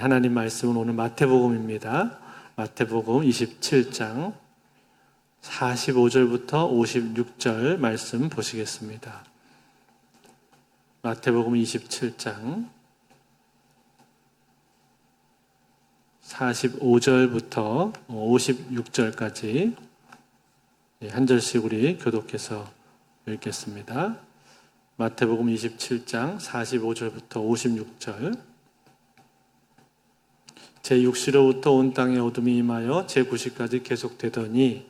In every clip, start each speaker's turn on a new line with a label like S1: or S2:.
S1: 하나님 말씀은 오늘 마태복음입니다. 마태복음 27장 45절부터 56절 말씀 보시겠습니다. 마태복음 27장 45절부터 56절까지 한 절씩 우리 교독해서 읽겠습니다. 마태복음 27장 45절부터 56절. 제6시로부터 온 땅에 어둠이 임하여 제9시까지 계속되더니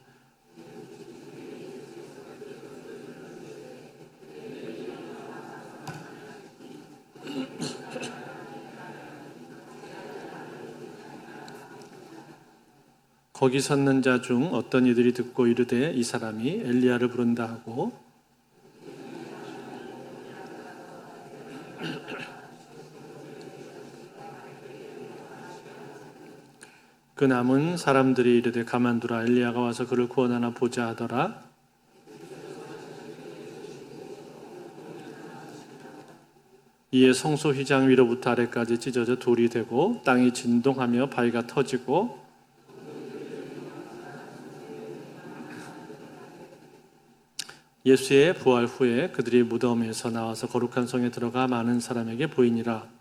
S1: 거기 섰는 자 중 어떤 이들이 듣고 이르되 이 사람이 엘리야를 부른다 하고 그 남은 사람들이 이르되 가만두라 엘리야가 와서 그를 구원하나 보자 하더라. 이에 성소 휘장 위로부터 아래까지 찢어져 돌이 되고 땅이 진동하며 바위가 터지고 예수의 부활 후에 그들이 무덤에서 나와서 거룩한 성에 들어가 많은 사람에게 보이니라.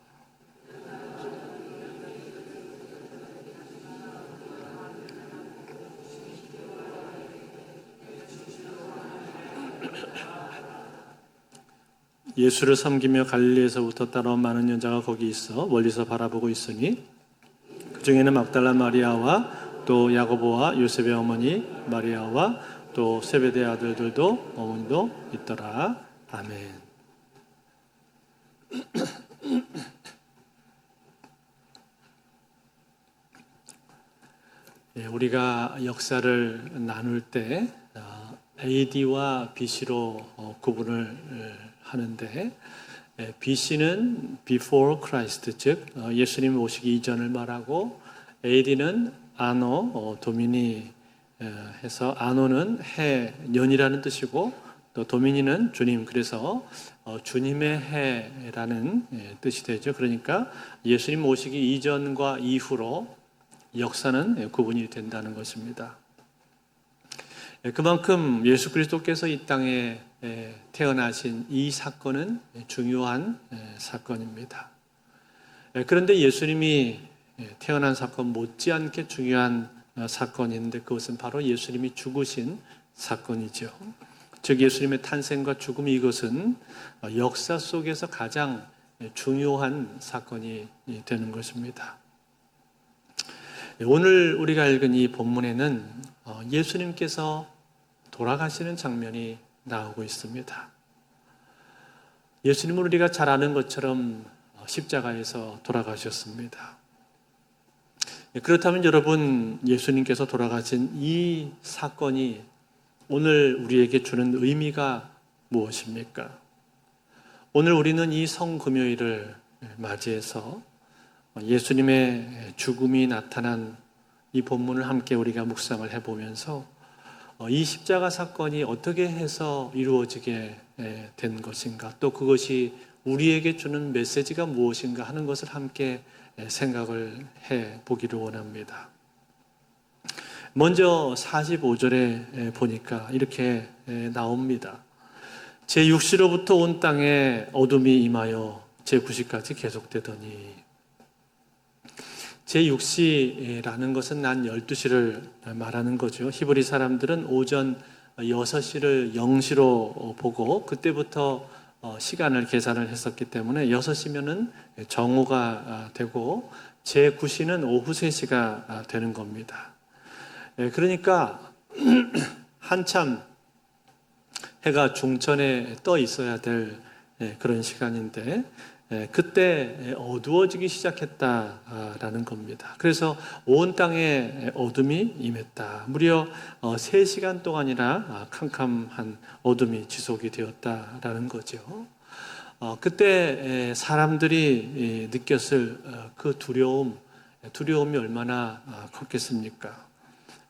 S1: 예수를 섬기며 갈릴리에서부터 따라온 많은 여자가 거기 있어 멀리서 바라보고 있으니 그 중에는 막달라 마리아와 또 야고보와 요셉의 어머니 마리아와 또 세베대 아들들도 어머니도 있더라. 아멘. 우리가 역사를 나눌 때 AD와 BC로 구분을 하는데 BC는 Before Christ, 즉 예수님 오시기 이전을 말하고 AD는 아노 도미니 해서 아노는 해, 년이라는 뜻이고 또 도미니는 주님, 그래서 주님의 해라는 뜻이 되죠. 그러니까 예수님 오시기 이전과 이후로 역사는 구분이 된다는 것입니다. 그만큼 예수 그리스도께서 이 땅에 태어나신 이 사건은 중요한 사건입니다. 그런데 예수님이 태어난 사건 못지않게 중요한 사건인데 그것은 바로 예수님이 죽으신 사건이죠. 즉 예수님의 탄생과 죽음, 이것은 역사 속에서 가장 중요한 사건이 되는 것입니다. 오늘 우리가 읽은 이 본문에는 예수님께서 돌아가시는 장면이 나오고 있습니다. 예수님은 우리가 잘 아는 것처럼 십자가에서 돌아가셨습니다. 그렇다면 여러분, 예수님께서 돌아가신 이 사건이 오늘 우리에게 주는 의미가 무엇입니까? 오늘 우리는 이 성금요일을 맞이해서 예수님의 죽음이 나타난 이 본문을 함께 우리가 묵상을 해보면서 이 십자가 사건이 어떻게 해서 이루어지게 된 것인가, 또 그것이 우리에게 주는 메시지가 무엇인가 하는 것을 함께 생각을 해보기를 원합니다. 먼저 45절에 보니까 이렇게 나옵니다. 제6시로부터 온 땅에 어둠이 임하여 제9시까지 계속되더니, 제6시라는 것은 난 12시를 말하는 거죠. 히브리 사람들은 오전 6시를 0시로 보고 그때부터 시간을 계산을 했었기 때문에 6시면은 정오가 되고 제9시는 오후 3시가 되는 겁니다. 그러니까 한참 해가 중천에 떠 있어야 될 그런 시간인데 그때 어두워지기 시작했다라는 겁니다. 그래서 온 땅에 어둠이 임했다. 무려 3시간 동안이나 캄캄한 어둠이 지속이 되었다라는 거죠. 그때 사람들이 느꼈을 그 두려움이 얼마나 컸겠습니까?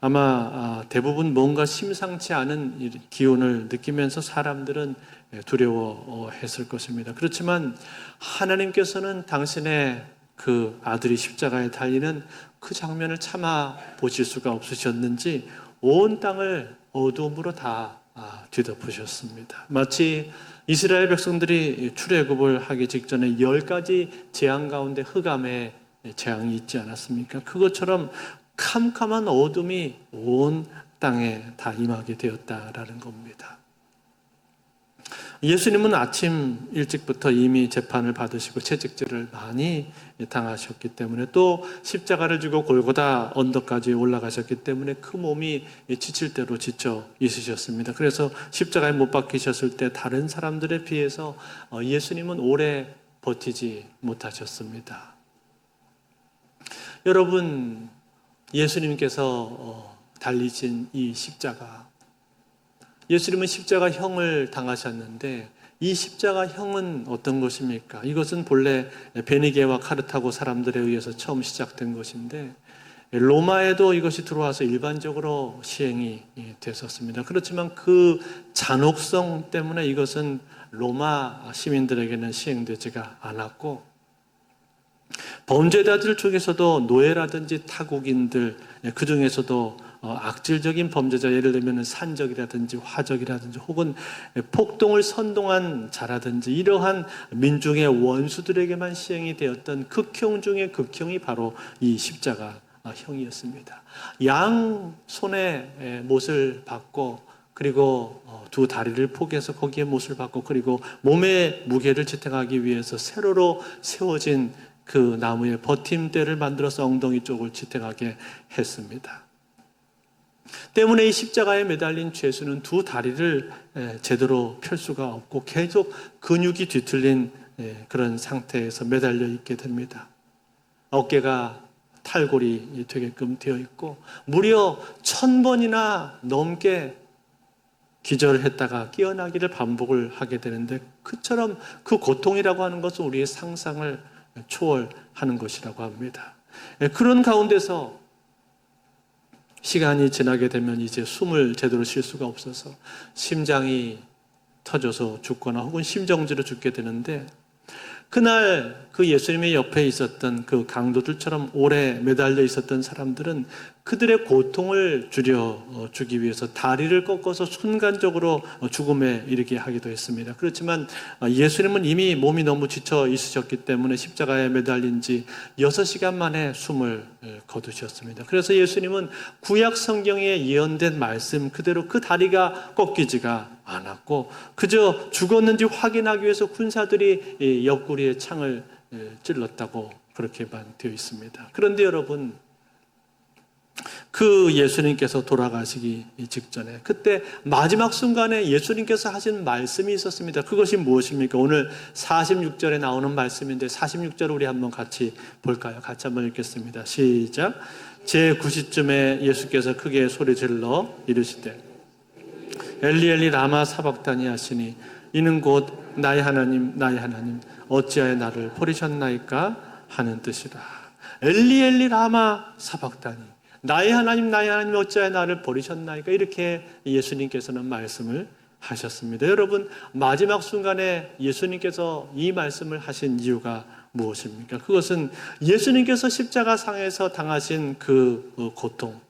S1: 아마 대부분 뭔가 심상치 않은 기운을 느끼면서 사람들은 두려워했을 것입니다. 그렇지만 하나님께서는 당신의 그 아들이 십자가에 달리는 그 장면을 참아 보실 수가 없으셨는지 온 땅을 어두움으로 다 뒤덮으셨습니다. 마치 이스라엘 백성들이 출애굽을 하기 직전에 10가지 재앙 가운데 흑암의 재앙이 있지 않았습니까? 그것처럼 캄캄한 어둠이 온 땅에 다 임하게 되었다라는 겁니다. 예수님은 아침 일찍부터 이미 재판을 받으시고 채찍질을 많이 당하셨기 때문에 또 십자가를 지고 골고다 언덕까지 올라가셨기 때문에 그 몸이 지칠 대로 지쳐 있으셨습니다. 그래서 십자가에 못 박히셨을 때 다른 사람들에 비해서 예수님은 오래 버티지 못하셨습니다. 여러분, 예수님께서 달리신 이 십자가, 예수님은 십자가형을 당하셨는데 이 십자가형은 어떤 것입니까? 이것은 본래 베니게와 카르타고 사람들에 의해서 처음 시작된 것인데 로마에도 이것이 들어와서 일반적으로 시행이 됐었습니다. 그렇지만 그 잔혹성 때문에 이것은 로마 시민들에게는 시행되지가 않았고, 범죄자들 중에서도 노예라든지 타국인들, 그 중에서도 악질적인 범죄자, 예를 들면 산적이라든지 화적이라든지 혹은 폭동을 선동한 자라든지 이러한 민중의 원수들에게만 시행이 되었던 극형 중의 극형이 바로 이 십자가형이었습니다. 양 손에 못을 박고, 그리고 두 다리를 포개서 거기에 못을 박고, 그리고 몸의 무게를 지탱하기 위해서 세로로 세워진 그 나무의 버팀대를 만들어서 엉덩이 쪽을 지탱하게 했습니다. 때문에 이 십자가에 매달린 죄수는 두 다리를 제대로 펼 수가 없고 계속 근육이 뒤틀린 그런 상태에서 매달려 있게 됩니다. 어깨가 탈골이 되게끔 되어 있고 무려 1000번이나 넘게 기절했다가 깨어나기를 반복을 하게 되는데, 그처럼 그 고통이라고 하는 것은 우리의 상상을 초월하는 것이라고 합니다. 그런 가운데서 시간이 지나게 되면 이제 숨을 제대로 쉴 수가 없어서 심장이 터져서 죽거나 혹은 심정지로 죽게 되는데, 그날 그 예수님의 옆에 있었던 그 강도들처럼 오래 매달려 있었던 사람들은 그들의 고통을 줄여주기 위해서 다리를 꺾어서 순간적으로 죽음에 이르게 하기도 했습니다. 그렇지만 예수님은 이미 몸이 너무 지쳐 있으셨기 때문에 십자가에 매달린 지 6시간 만에 숨을 거두셨습니다. 그래서 예수님은 구약 성경에 예언된 말씀 그대로 그 다리가 꺾이지가 않았고, 그저 죽었는지 확인하기 위해서 군사들이 옆구리에 창을 찔렀다고 그렇게만 되어 있습니다. 그런데 여러분, 그 예수님께서 돌아가시기 직전에 그때 마지막 순간에 예수님께서 하신 말씀이 있었습니다. 그것이 무엇입니까? 오늘 46절에 나오는 말씀인데 46절 우리 한번 같이 볼까요? 같이 한번 읽겠습니다. 시작. 제9시쯤에 예수께서 크게 소리 질러 이르시되 엘리 엘리 라마 사박다니 하시니 이는 곧 나의 하나님 나의 하나님 어찌하여 나를 버리셨나이까 하는 뜻이라. 엘리 엘리 라마 사박다니, 나의 하나님 어찌하여 나를 버리셨나이까, 이렇게 예수님께서는 말씀을 하셨습니다. 여러분, 마지막 순간에 예수님께서 이 말씀을 하신 이유가 무엇입니까? 그것은 예수님께서 십자가상에서 당하신 그 고통,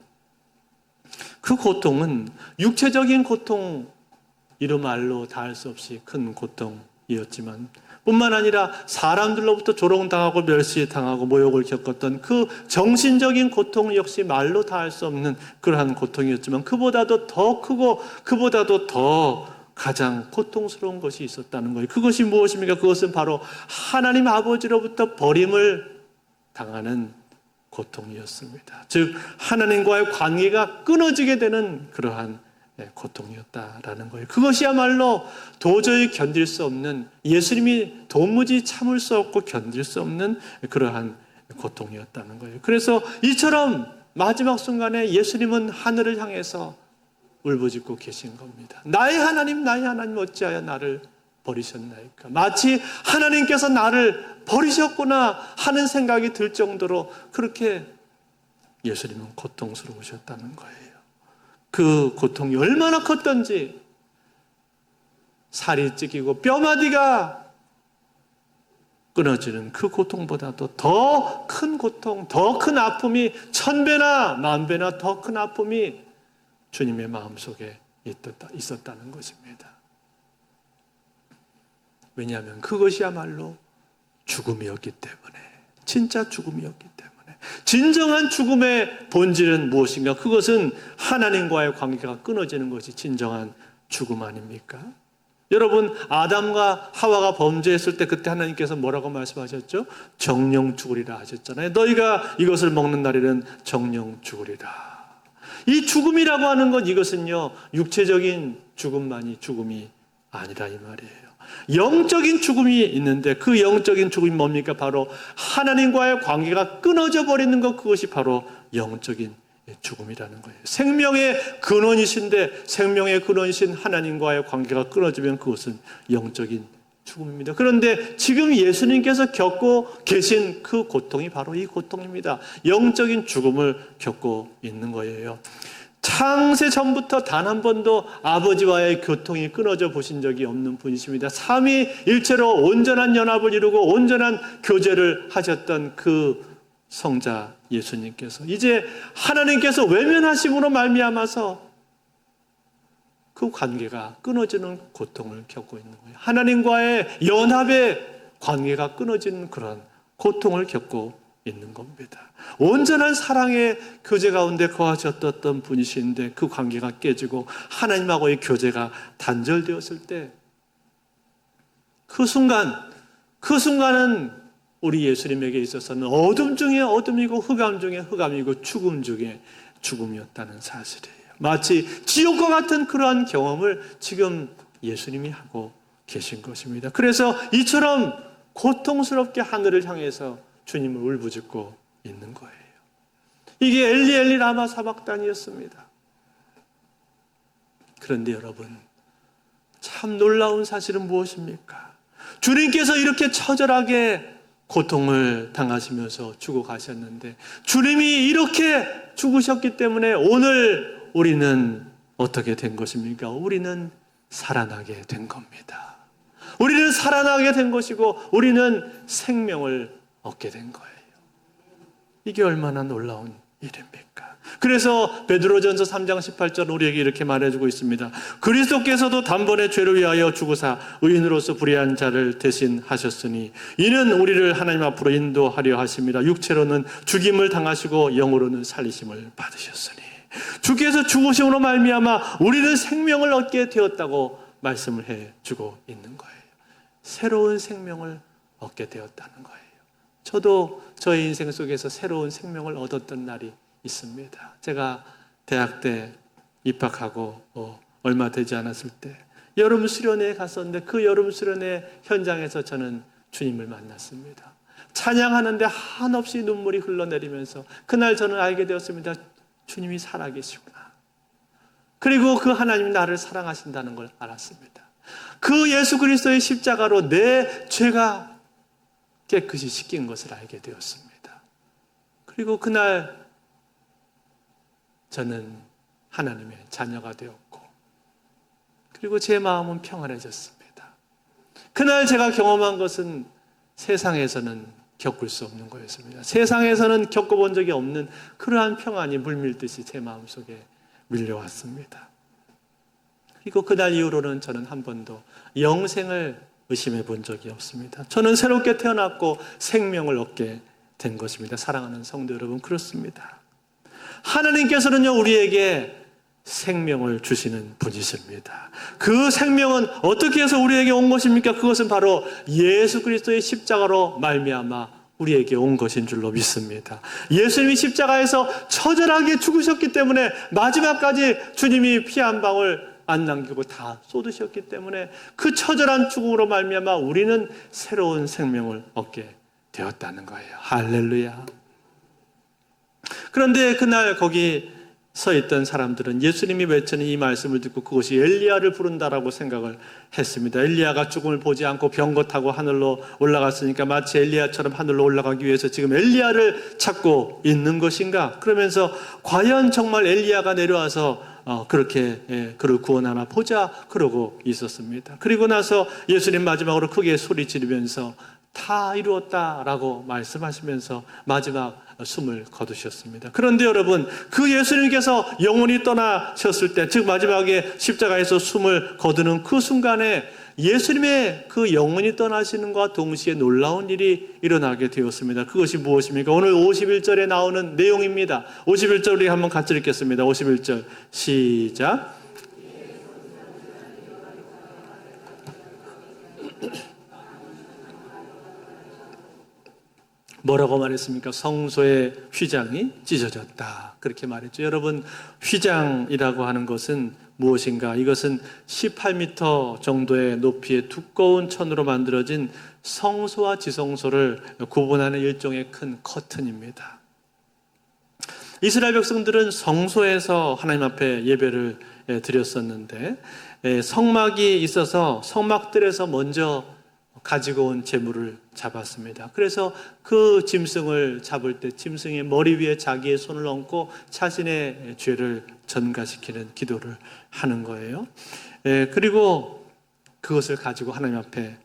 S1: 그 고통은 육체적인 고통, 이루 말로 다할 수 없이 큰 고통이었지만 뿐만 아니라 사람들로부터 조롱당하고 멸시당하고 모욕을 겪었던 그 정신적인 고통 역시 말로 다할 수 없는 그러한 고통이었지만, 그보다도 더 크고 그보다도 더 가장 고통스러운 것이 있었다는 거예요. 그것이 무엇입니까? 그것은 바로 하나님 아버지로부터 버림을 당하는 고통이었습니다. 즉 하나님과의 관계가 끊어지게 되는 그러한 고통이었다라는 거예요. 그것이야말로 도저히 견딜 수 없는, 예수님이 도무지 참을 수 없고 견딜 수 없는 그러한 고통이었다는 거예요. 그래서 이처럼 마지막 순간에 예수님은 하늘을 향해서 울부짖고 계신 겁니다. 나의 하나님 어찌하여 나를 버리셨나이까. 마치 하나님께서 나를 버리셨구나 하는 생각이 들 정도로 그렇게 예수님은 고통스러우셨다는 거예요. 그 고통이 얼마나 컸던지, 살이 찢기고 뼈마디가 끊어지는 그 고통보다도 더 큰 고통, 더 큰 아픔이 1000배나 10,000배나 더 큰 아픔이 주님의 마음속에 있었다는 것입니다. 왜냐하면 그것이야말로 죽음이었기 때문에, 진짜 죽음이었기 때문에. 진정한 죽음의 본질은 무엇인가? 그것은 하나님과의 관계가 끊어지는 것이 진정한 죽음 아닙니까? 여러분, 아담과 하와가 범죄했을 때 그때 하나님께서 뭐라고 말씀하셨죠? 정령 죽으리라 하셨잖아요. 너희가 이것을 먹는 날에는 정령 죽으리라. 이 죽음이라고 하는 건 이것은요, 육체적인 죽음만이 죽음이 아니라 이 말이에요. 영적인 죽음이 있는데 그 영적인 죽음이 뭡니까? 바로 하나님과의 관계가 끊어져 버리는 것, 그것이 바로 영적인 죽음이라는 거예요. 생명의 근원이신데 생명의 근원이신 하나님과의 관계가 끊어지면 그것은 영적인 죽음입니다. 그런데 지금 예수님께서 겪고 계신 그 고통이 바로 이 고통입니다. 영적인 죽음을 겪고 있는 거예요. 창세 전부터 단 한 번도 아버지와의 교통이 끊어져 보신 적이 없는 분이십니다. 삼위일체로 온전한 연합을 이루고 온전한 교제를 하셨던 그 성자 예수님께서 이제 하나님께서 외면하심으로 말미암아서 그 관계가 끊어지는 고통을 겪고 있는 거예요. 하나님과의 연합의 관계가 끊어지는 그런 고통을 겪고 있는 겁니다. 온전한 사랑의 교제 가운데 거하셨던 분이신데 그 관계가 깨지고 하나님하고의 교제가 단절되었을 때 그 순간은 우리 예수님에게 있어서는 어둠 중에 어둠이고 흑암 중에 흑암이고 죽음 중에 죽음이었다는 사실이에요. 마치 지옥과 같은 그러한 경험을 지금 예수님이 하고 계신 것입니다. 그래서 이처럼 고통스럽게 하늘을 향해서 주님을 울부짖고 있는 거예요. 이게 엘리 엘리 라마 사박단이었습니다. 그런데 여러분, 참 놀라운 사실은 무엇입니까? 주님께서 이렇게 처절하게 고통을 당하시면서 죽어가셨는데 주님이 이렇게 죽으셨기 때문에 오늘 우리는 어떻게 된 것입니까? 우리는 살아나게 된 겁니다. 우리는 살아나게 된 것이고 우리는 생명을 얻게 된 거예요. 이게 얼마나 놀라운 일입니까? 그래서 베드로전서 3장 18절 우리에게 이렇게 말해주고 있습니다. 그리스도께서도 단번에 죄를 위하여 죽으사 의인으로서 불의한 자를 대신하셨으니 이는 우리를 하나님 앞으로 인도하려 하심이라. 육체로는 죽임을 당하시고 영으로는 살리심을 받으셨으니 주께서 죽으심으로 말미암아 우리는 생명을 얻게 되었다고 말씀을 해주고 있는 거예요. 새로운 생명을 얻게 되었다는 거예요. 저도 저의 인생 속에서 새로운 생명을 얻었던 날이 있습니다. 제가 대학 때 입학하고 얼마 되지 않았을 때 여름 수련회에 갔었는데 그 여름 수련회 현장에서 저는 주님을 만났습니다. 찬양하는데 한없이 눈물이 흘러내리면서 그날 저는 알게 되었습니다. 주님이 살아계시구나. 그리고 그 하나님이 나를 사랑하신다는 걸 알았습니다. 그 예수 그리스도의 십자가로 내 죄가 깨끗이 씻긴 것을 알게 되었습니다. 그리고 그날 저는 하나님의 자녀가 되었고 그리고 제 마음은 평안해졌습니다. 그날 제가 경험한 것은 세상에서는 겪을 수 없는 거였습니다. 세상에서는 겪어본 적이 없는 그러한 평안이 물밀듯이 제 마음속에 밀려왔습니다. 그리고 그날 이후로는 저는 한 번도 영생을 의심해 본 적이 없습니다. 저는 새롭게 태어났고 생명을 얻게 된 것입니다. 사랑하는 성도 여러분, 그렇습니다. 하나님께서는요, 우리에게 생명을 주시는 분이십니다. 그 생명은 어떻게 해서 우리에게 온 것입니까? 그것은 바로 예수 그리스도의 십자가로 말미암아 우리에게 온 것인 줄로 믿습니다. 예수님이 십자가에서 처절하게 죽으셨기 때문에 마지막까지 주님이 피 한 방울 안 남기고 다 쏟으셨기 때문에 그 처절한 죽음으로 말미암아 우리는 새로운 생명을 얻게 되었다는 거예요. 할렐루야. 그런데 그날 거기 서 있던 사람들은 예수님이 외치는 이 말씀을 듣고 그것이 엘리야를 부른다라고 생각을 했습니다. 엘리야가 죽음을 보지 않고 병거 타고 하늘로 올라갔으니까 마치 엘리야처럼 하늘로 올라가기 위해서 지금 엘리야를 찾고 있는 것인가? 그러면서 과연 정말 엘리야가 내려와서 그렇게 그를 구원하나 보자 그러고 있었습니다. 그리고 나서 예수님 마지막으로 크게 소리 지르면서 다 이루었다라고 말씀하시면서 마지막 숨을 거두셨습니다. 그런데 여러분, 그 예수님께서 영원히 떠나셨을 때, 즉 마지막에 십자가에서 숨을 거두는 그 순간에 예수님의 그 영원히 떠나시는 것과 동시에 놀라운 일이 일어나게 되었습니다. 그것이 무엇입니까? 오늘 51절에 나오는 내용입니다. 51절 우리 한번 같이 읽겠습니다. 51절 시작. 뭐라고 말했습니까? 성소의 휘장이 찢어졌다. 그렇게 말했죠. 여러분, 휘장이라고 하는 것은 무엇인가? 이것은 18m 정도의 높이의 두꺼운 천으로 만들어진 성소와 지성소를 구분하는 일종의 큰 커튼입니다. 이스라엘 백성들은 성소에서 하나님 앞에 예배를 드렸었는데, 성막이 있어서 성막들에서 먼저 가지고 온 제물을 잡았습니다. 그래서 그 짐승을 잡을 때 짐승의 머리 위에 자기의 손을 얹고 자신의 죄를 전가시키는 기도를 하는 거예요. 그리고 그것을 가지고 하나님 앞에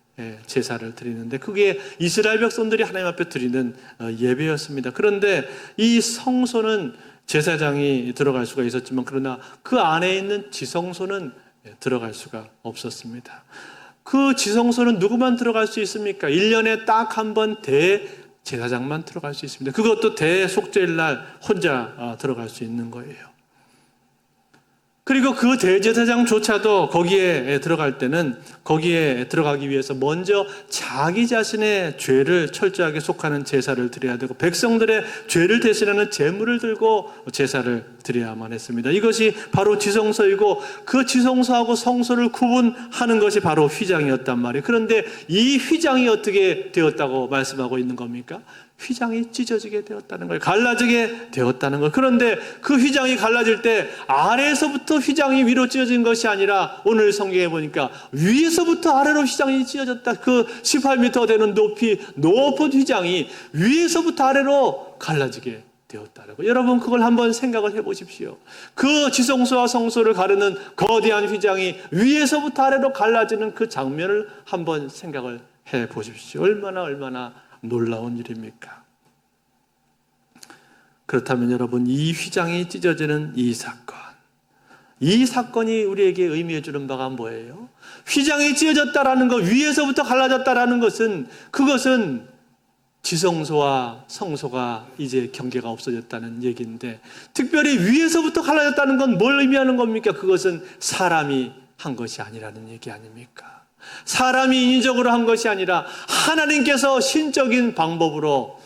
S1: 제사를 드리는데, 그게 이스라엘 백성들이 하나님 앞에 드리는 예배였습니다. 그런데 이 성소는 제사장이 들어갈 수가 있었지만, 그러나 그 안에 있는 지성소는 들어갈 수가 없었습니다. 그 지성소는 누구만 들어갈 수 있습니까? 1년에 딱 한 번 대제사장만 들어갈 수 있습니다. 그것도 대속죄일 날 혼자 들어갈 수 있는 거예요. 그리고 그 대제사장조차도 거기에 들어갈 때는, 거기에 들어가기 위해서 먼저 자기 자신의 죄를 철저하게 속하는 제사를 드려야 되고, 백성들의 죄를 대신하는 제물을 들고 제사를 드려야만 했습니다. 이것이 바로 지성소이고, 그 지성소하고 성소를 구분하는 것이 바로 휘장이었단 말이에요. 그런데 이 휘장이 어떻게 되었다고 말씀하고 있는 겁니까? 휘장이 찢어지게 되었다는 거예요. 갈라지게 되었다는 거예요. 그런데 그 휘장이 갈라질 때 아래에서부터 휘장이 위로 찢어진 것이 아니라, 오늘 성경에 보니까 위에서부터 아래로 휘장이 찢어졌다. 그 18m 되는 높은 휘장이 위에서부터 아래로 갈라지게 되었다라고. 여러분, 그걸 한번 생각을 해보십시오. 그 지성소와 성소를 가르는 거대한 휘장이 위에서부터 아래로 갈라지는 그 장면을 한번 생각을 해보십시오. 얼마나 놀라운 일입니까? 그렇다면 여러분, 이 휘장이 찢어지는 이 사건이 우리에게 의미해 주는 바가 뭐예요? 휘장이 찢어졌다라는 것, 위에서부터 갈라졌다라는 것은, 그것은 지성소와 성소가 이제 경계가 없어졌다는 얘기인데, 특별히 위에서부터 갈라졌다는 건 뭘 의미하는 겁니까? 그것은 사람이 한 것이 아니라는 얘기 아닙니까? 사람이 인위적으로 한 것이 아니라 하나님께서 신적인 방법으로,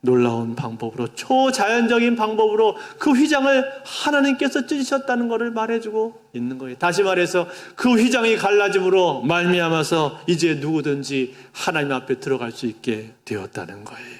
S1: 놀라운 방법으로, 초자연적인 방법으로 그 휘장을 하나님께서 찢으셨다는 것을 말해주고 있는 거예요. 다시 말해서 그 휘장이 갈라짐으로 말미암아서 이제 누구든지 하나님 앞에 들어갈 수 있게 되었다는 거예요.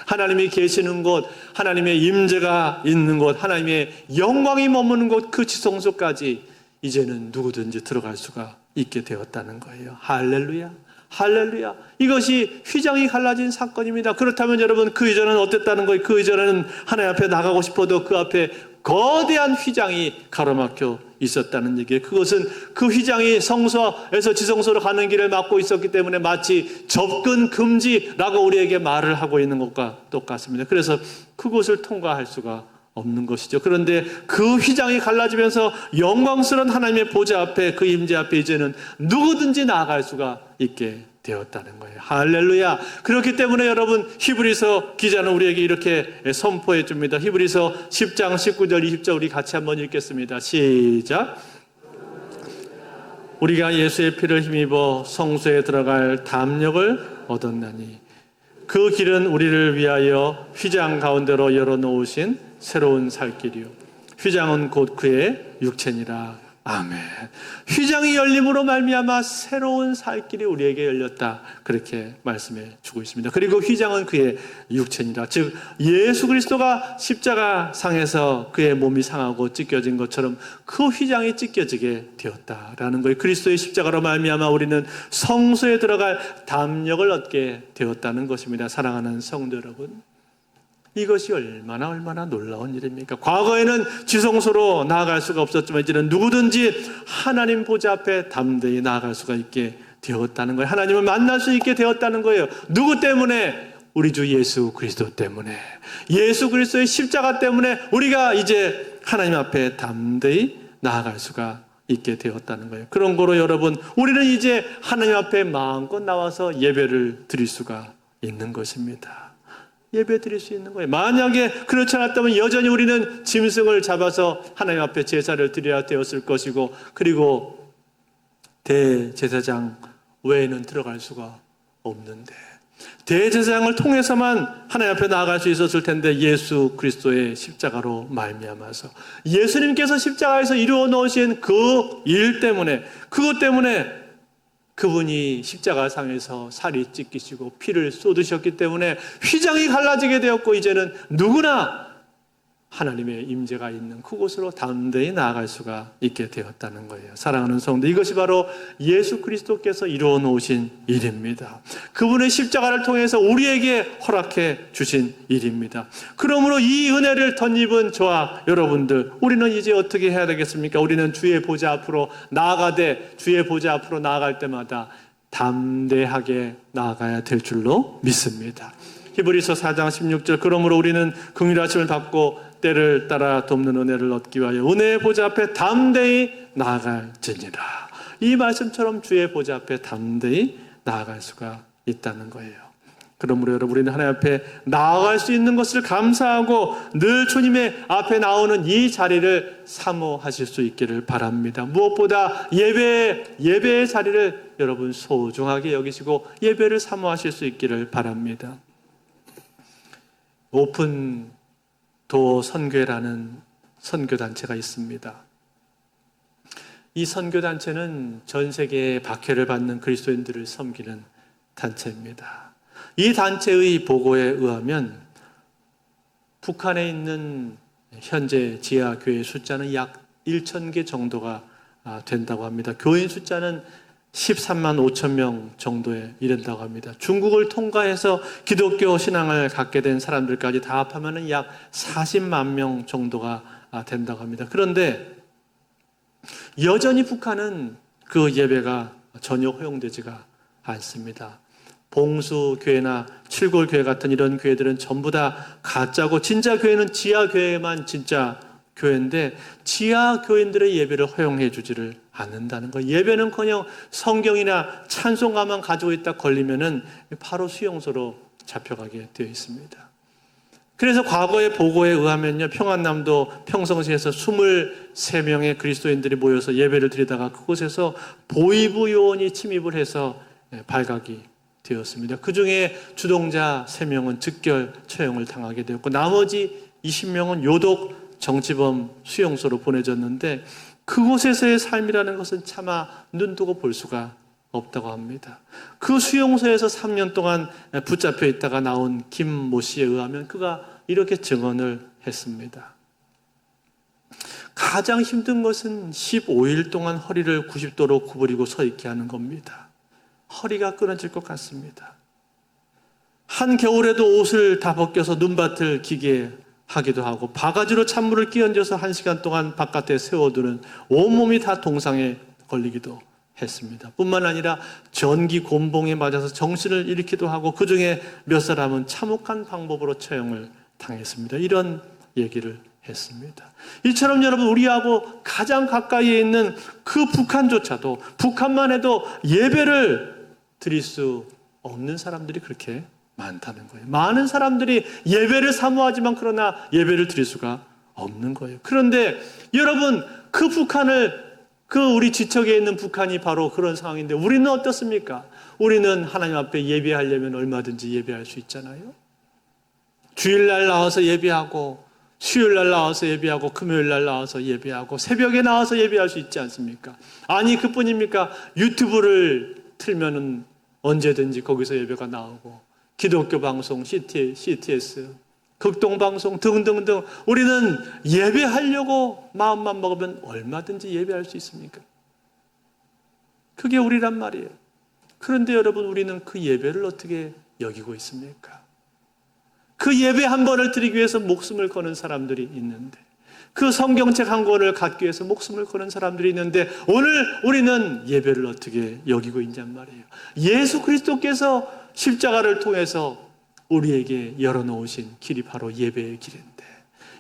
S1: 하나님이 계시는 곳, 하나님의 임재가 있는 곳, 하나님의 영광이 머무는 곳, 그 지성소까지 이제는 누구든지 들어갈 수가 있게 되었다는 거예요. 할렐루야, 할렐루야. 이것이 휘장이 갈라진 사건입니다. 그렇다면 여러분, 그 이전은 어땠다는 거예요? 그 이전에는 하나님 앞에 나가고 싶어도 그 앞에 거대한 휘장이 가로막혀 있었다는 얘기예요. 그것은 그 휘장이 성소에서 지성소로 가는 길을 막고 있었기 때문에 마치 접근 금지라고 우리에게 말을 하고 있는 것과 똑같습니다. 그래서 그곳을 통과할 수가 없는 것이죠. 그런데 그 휘장이 갈라지면서 영광스러운 하나님의 보좌 앞에, 그 임재 앞에 이제는 누구든지 나아갈 수가 있게 되었다는 거예요. 할렐루야. 그렇기 때문에 여러분, 히브리서 기자는 우리에게 이렇게 선포해 줍니다. 히브리서 10장 19절 20절 우리 같이 한번 읽겠습니다. 시작. 우리가 예수의 피를 힘입어 성소에 들어갈 담력을 얻었나니 그 길은 우리를 위하여 휘장 가운데로 열어놓으신 새로운 살 길이요, 휘장은 곧 그의 육체니라. 아멘. 휘장이 열림으로 말미암아 새로운 살 길이 우리에게 열렸다, 그렇게 말씀해 주고 있습니다. 그리고 휘장은 그의 육체니라, 즉 예수 그리스도가 십자가 상에서 그의 몸이 상하고 찢겨진 것처럼 그 휘장이 찢겨지게 되었다라는 거예요. 그리스도의 십자가로 말미암아 우리는 성소에 들어갈 담력을 얻게 되었다는 것입니다. 사랑하는 성도 여러분, 이것이 얼마나 놀라운 일입니까? 과거에는 지성소로 나아갈 수가 없었지만 이제는 누구든지 하나님 보좌 앞에 담대히 나아갈 수가 있게 되었다는 거예요. 하나님을 만날 수 있게 되었다는 거예요. 누구 때문에? 우리 주 예수 그리스도 때문에. 예수 그리스도의 십자가 때문에 우리가 이제 하나님 앞에 담대히 나아갈 수가 있게 되었다는 거예요. 그런 거로 여러분, 우리는 이제 하나님 앞에 마음껏 나와서 예배를 드릴 수가 있는 것입니다. 예배 드릴 수 있는 거예요. 만약에 그렇지 않았다면 여전히 우리는 짐승을 잡아서 하나님 앞에 제사를 드려야 되었을 것이고, 그리고 대제사장 외에는 들어갈 수가 없는데, 대제사장을 통해서만 하나님 앞에 나아갈 수 있었을 텐데, 예수 그리스도의 십자가로 말미암아서 예수님께서 십자가에서 이루어 놓으신 그 일 때문에, 그것 때문에 그분이 십자가상에서 살이 찢기시고 피를 쏟으셨기 때문에 휘장이 갈라지게 되었고, 이제는 누구나 하나님의 임재가 있는 그곳으로 담대히 나아갈 수가 있게 되었다는 거예요. 사랑하는 성도, 이것이 바로 예수 그리스도께서 이루어 놓으신 일입니다. 그분의 십자가를 통해서 우리에게 허락해 주신 일입니다. 그러므로 이 은혜를 덧입은 저와 여러분들, 우리는 이제 어떻게 해야 되겠습니까? 우리는 주의 보좌 앞으로 나아가되, 주의 보좌 앞으로 나아갈 때마다 담대하게 나아가야 될 줄로 믿습니다. 히브리서 4장 16절, 그러므로 우리는 긍휼하심을 받고 때를 따라 돕는 은혜를 얻기 위하여 은혜의 보좌 앞에 담대히 나아갈지니라. 이 말씀처럼 주의 보좌 앞에 담대히 나아갈 수가 있다는 거예요. 그러므로 여러분, 우리는 하나님 앞에 나아갈 수 있는 것을 감사하고 늘 주님의 앞에 나오는 이 자리를 사모하실 수 있기를 바랍니다. 무엇보다 예배의 자리를 여러분 소중하게 여기시고 예배를 사모하실 수 있기를 바랍니다. 오픈도어 선교회라는 선교단체가 있습니다. 이 선교단체는 전 세계에 박해를 받는 그리스도인들을 섬기는 단체입니다. 이 단체의 보고에 의하면 북한에 있는 현재 지하교회 숫자는 약 1,000개 정도가 된다고 합니다. 교인 숫자는 13만 5천 명 정도에 이른다고 합니다. 중국을 통과해서 기독교 신앙을 갖게 된 사람들까지 다 합하면 약 40만 명 정도가 된다고 합니다. 그런데 여전히 북한은 그 예배가 전혀 허용되지가 않습니다. 봉수교회나 칠골교회 같은 이런 교회들은 전부 다 가짜고, 진짜 교회는 지하교회만 진짜 교회인데 지하교인들의 예배를 허용해 주지를 않는다는 거예요. 예배는커녕 성경이나 찬송가만 가지고 있다 걸리면은 바로 수용소로 잡혀가게 되어 있습니다. 그래서 과거의 보고에 의하면요, 평안남도 평성시에서 23명의 그리스도인들이 모여서 예배를 드리다가 그곳에서 보이부 요원이 침입을 해서 발각이 되었습니다. 그 중에 주동자 3명은 즉결 처형을 당하게 되었고, 나머지 20명은 요독 정치범 수용소로 보내졌는데, 그곳에서의 삶이라는 것은 차마 눈두고 볼 수가 없다고 합니다. 그 수용소에서 3년 동안 붙잡혀 있다가 나온 김모 씨에 의하면 그가 이렇게 증언을 했습니다. 가장 힘든 것은 15일 동안 허리를 90도로 구부리고 서 있게 하는 겁니다. 허리가 끊어질 것 같습니다. 한겨울에도 옷을 다 벗겨서 눈밭을 기게 하기도 하고, 바가지로 찬물을 끼얹어서 1시간 동안 바깥에 세워두는, 온몸이 다 동상에 걸리기도 했습니다. 뿐만 아니라 전기 곤봉에 맞아서 정신을 잃기도 하고, 그 중에 몇 사람은 참혹한 방법으로 처형을 당했습니다. 이런 얘기를 했습니다. 이처럼 여러분, 우리하고 가장 가까이에 있는 그 북한조차도, 북한만 해도 예배를 드릴 수 없는 사람들이 그렇게 많다는 거예요. 많은 사람들이 예배를 사모하지만 그러나 예배를 드릴 수가 없는 거예요. 그런데 여러분, 그 북한을, 그 우리 지척에 있는 북한이 바로 그런 상황인데 우리는 어떻습니까? 우리는 하나님 앞에 예배하려면 얼마든지 예배할 수 있잖아요. 주일날 나와서 예배하고, 수요일날 나와서 예배하고, 금요일날 나와서 예배하고, 새벽에 나와서 예배할 수 있지 않습니까? 아니, 그뿐입니까? 유튜브를 틀면은 언제든지 거기서 예배가 나오고, 기독교 방송, CTS, 극동방송 등등등, 우리는 예배하려고 마음만 먹으면 얼마든지 예배할 수 있습니까? 그게 우리란 말이에요. 그런데 여러분, 우리는 그 예배를 어떻게 여기고 있습니까? 그 예배 한 번을 드리기 위해서 목숨을 거는 사람들이 있는데, 그 성경책 한 권을 갖기 위해서 목숨을 거는 사람들이 있는데 오늘 우리는 예배를 어떻게 여기고 있냔 말이에요. 예수 그리스도께서 십자가를 통해서 우리에게 열어놓으신 길이 바로 예배의 길인데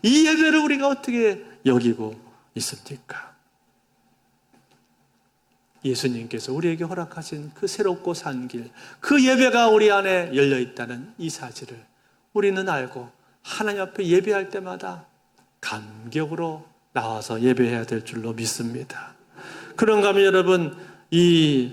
S1: 이 예배를 우리가 어떻게 여기고 있습니까? 예수님께서 우리에게 허락하신 그 새롭고 산 길, 그 예배가 우리 안에 열려 있다는 이 사실을 우리는 알고 하나님 앞에 예배할 때마다 감격으로 나와서 예배해야 될 줄로 믿습니다. 그런가 하면 여러분, 이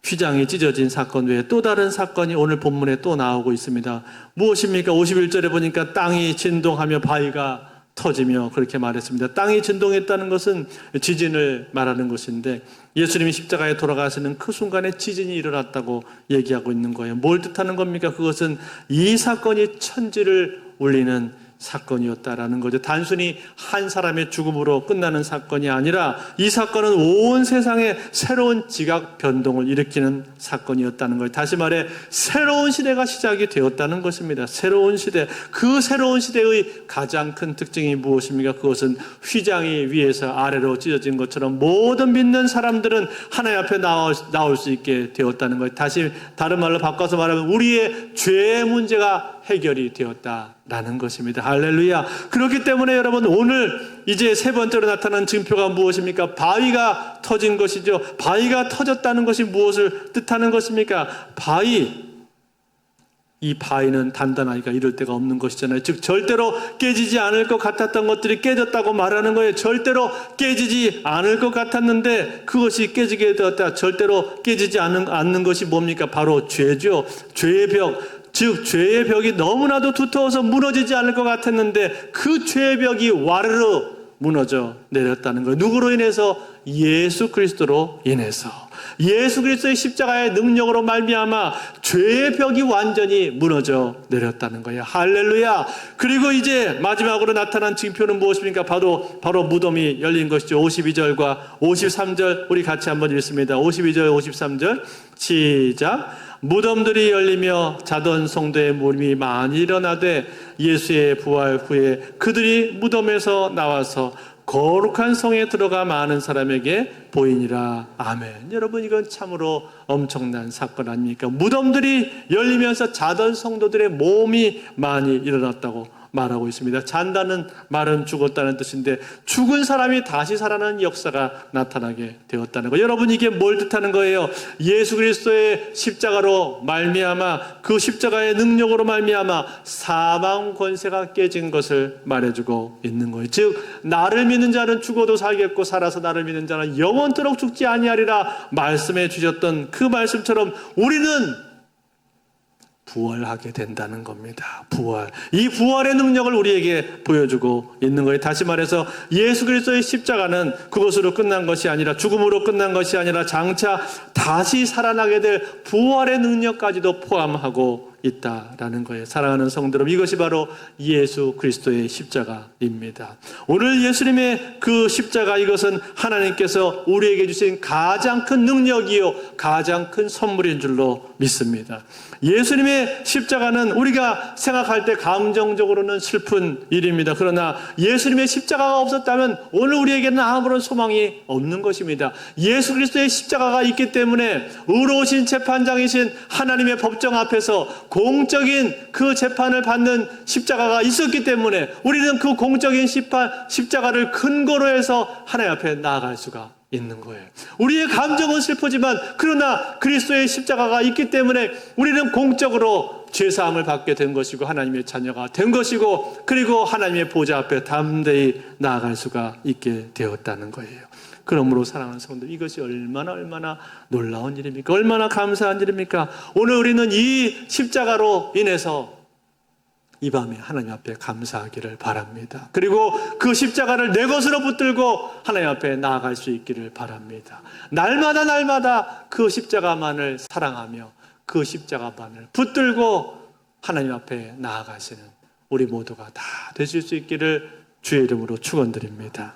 S1: 휘장이 찢어진 사건 외에 또 다른 사건이 오늘 본문에 또 나오고 있습니다. 무엇입니까? 51절에 보니까 땅이 진동하며 바위가 터지며 그렇게 말했습니다. 땅이 진동했다는 것은 지진을 말하는 것인데 예수님이 십자가에 돌아가시는 그 순간에 지진이 일어났다고 얘기하고 있는 거예요. 뭘 뜻하는 겁니까? 그것은 이 사건이 천지를 울리는 사건이었다라는 거죠. 단순히 한 사람의 죽음으로 끝나는 사건이 아니라 이 사건은 온 세상에 새로운 지각 변동을 일으키는 사건이었다는 거예요. 다시 말해 새로운 시대가 시작이 되었다는 것입니다. 새로운 시대. 그 새로운 시대의 가장 큰 특징이 무엇입니까? 그것은 휘장이 위에서 아래로 찢어진 것처럼 모든 믿는 사람들은 하나님 앞에 나올 수 있게 되었다는 거예요. 다시 다른 말로 바꿔서 말하면 우리의 죄의 문제가 해결이 되었다라는 것입니다. 할렐루야. 그렇기 때문에 여러분 오늘 이제 세 번째로 나타난 증표가 무엇입니까? 바위가 터진 것이죠. 바위가 터졌다는 것이 무엇을 뜻하는 것입니까? 이 바위는 단단하기가 이를 데가 없는 것이잖아요. 즉 절대로 깨지지 않을 것 같았던 것들이 깨졌다고 말하는 거예요. 절대로 깨지지 않을 것 같았는데 그것이 깨지게 되었다. 절대로 깨지지 않는 것이 뭡니까? 바로 죄죠. 죄의 벽. 즉 죄의 벽이 너무나도 두터워서 무너지지 않을 것 같았는데 그 죄의 벽이 와르르 무너져 내렸다는 거예요. 누구로 인해서? 예수 그리스도로 인해서. 예수 그리스도의 십자가의 능력으로 말미암아 죄의 벽이 완전히 무너져 내렸다는 거예요. 할렐루야. 그리고 이제 마지막으로 나타난 징표는 무엇입니까? 바로 무덤이 열린 것이죠. 52절과 53절 우리 같이 한번 읽습니다. 52절 53절 시작. 무덤들이 열리며 자던 성도의 몸이 많이 일어나되 예수의 부활 후에 그들이 무덤에서 나와서 거룩한 성에 들어가 많은 사람에게 보이니라. 아멘. 여러분 이건 참으로 엄청난 사건 아닙니까? 무덤들이 열리면서 자던 성도들의 몸이 많이 일어났다고 말하고 있습니다. 잔다는 말은 죽었다는 뜻인데 죽은 사람이 다시 살아나는 역사가 나타나게 되었다는 거. 여러분 이게 뭘 뜻하는 거예요? 예수 그리스도의 십자가로 말미암아 그 십자가의 능력으로 말미암아 사망 권세가 깨진 것을 말해주고 있는 거예요. 즉 나를 믿는 자는 죽어도 살겠고 살아서 나를 믿는 자는 영원토록 죽지 아니하리라 말씀해 주셨던 그 말씀처럼 우리는 부활하게 된다는 겁니다. 부활. 이 부활의 능력을 우리에게 보여주고 있는 거예요. 다시 말해서 예수 그리스도의 십자가는 그것으로 끝난 것이 아니라 죽음으로 끝난 것이 아니라 장차 다시 살아나게 될 부활의 능력까지도 포함하고 있다라는 거예요. 사랑하는 성도 여러분, 이것이 바로 예수 그리스도의 십자가입니다. 오늘 예수님의 그 십자가, 이것은 하나님께서 우리에게 주신 가장 큰 능력이요 가장 큰 선물인 줄로 믿습니다. 예수님의 십자가는 우리가 생각할 때 감정적으로는 슬픈 일입니다. 그러나 예수님의 십자가가 없었다면 오늘 우리에게는 아무런 소망이 없는 것입니다. 예수 그리스도의 십자가가 있기 때문에 의로우신 재판장이신 하나님의 법정 앞에서 공적인 그 재판을 받는 십자가가 있었기 때문에 우리는 그 공적인 십자가를 근거로 해서 하나님 앞에 나아갈 수가 있는 거예요. 우리의 감정은 슬프지만 그러나 그리스도의 십자가가 있기 때문에 우리는 공적으로 죄사함을 받게 된 것이고 하나님의 자녀가 된 것이고 그리고 하나님의 보좌 앞에 담대히 나아갈 수가 있게 되었다는 거예요. 그러므로 사랑하는 성도들, 이것이 얼마나 놀라운 일입니까? 얼마나 감사한 일입니까? 오늘 우리는 이 십자가로 인해서 이 밤에 하나님 앞에 감사하기를 바랍니다. 그리고 그 십자가를 내 것으로 붙들고 하나님 앞에 나아갈 수 있기를 바랍니다. 날마다 그 십자가만을 사랑하며 그 십자가만을 붙들고 하나님 앞에 나아가시는 우리 모두가 다 되실 수 있기를 주의 이름으로 축원드립니다.